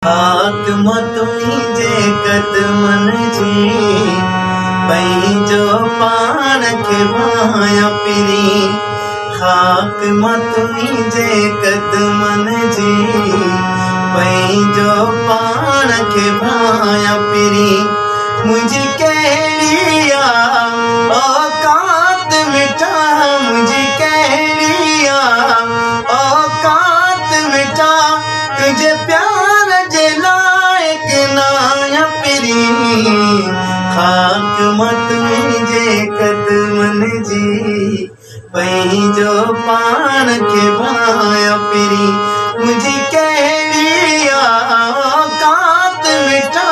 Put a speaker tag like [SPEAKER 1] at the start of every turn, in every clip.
[SPEAKER 1] खाक तुंहिंजे कदमन जी पंहिंजो पाण खे भाया पिरी। खाक तुंहिंजे कदमन जी पंहिंजो पाण खे भाया पिरी। मुंहिंजी कहिड़ी औकात मिटा, मुंहिंजी कहिड़ी औकात मिटा, तुंहिंजे प्यार जे लाइक़ नाया पिरी। खाक तुंहिंजे कदमन जी पंहिंजो पाण खे भाया पिरी। मुंहिंजी कहिड़ी औकात मिटा,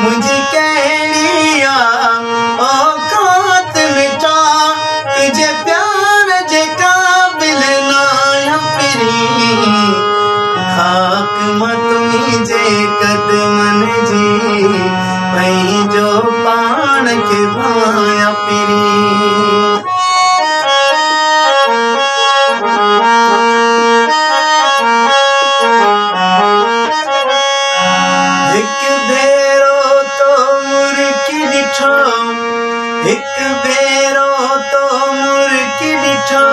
[SPEAKER 1] मुंहिंजी कहिड़ी औकात मिटा, तुंहिंजे प्यार जे क़ाबिल नाया पिरी। खाक तुंहिंजे कदमन जी पंहिंजो पाण खे भाया पिरी। हिकु भेरो तो मुर्की ॾिठो, हिकु भेरो तो मुर्की ॾिठो,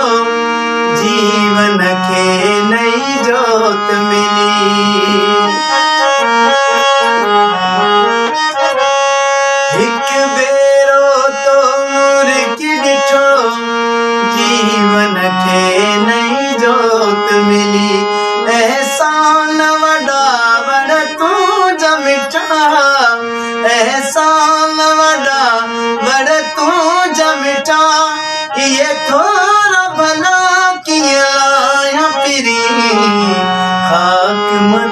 [SPEAKER 1] जीवन खे नई जोत मिली। हिकु भेरो तो मुर्की ॾिठो, जीवन खे नई जोत मिली। एहसान वॾा वॾा तुंहिंजा मिठा, एहसान वॾा वॾा तुंहिंजा मिठा, इहे थोरा भला कीअं लाया पिरी। खाक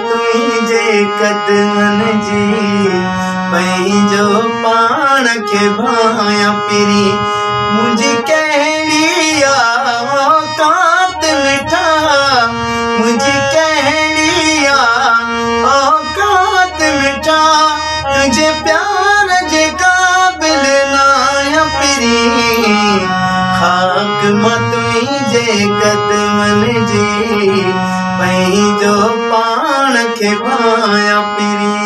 [SPEAKER 1] तुंहिंजे कदमन जी पंहिंजो पाण खे भाया पिरी। मुंहिंजी कहिड़ी औकात मिठा, मुंहिंजी कहिड़ी औकात मिठा, तुंहिंजे प्यार जे क़ाबिल नाया पिरी। खाक तुंहिंजे कदमन जी पंहिंजो पाण खे भाया पिरी।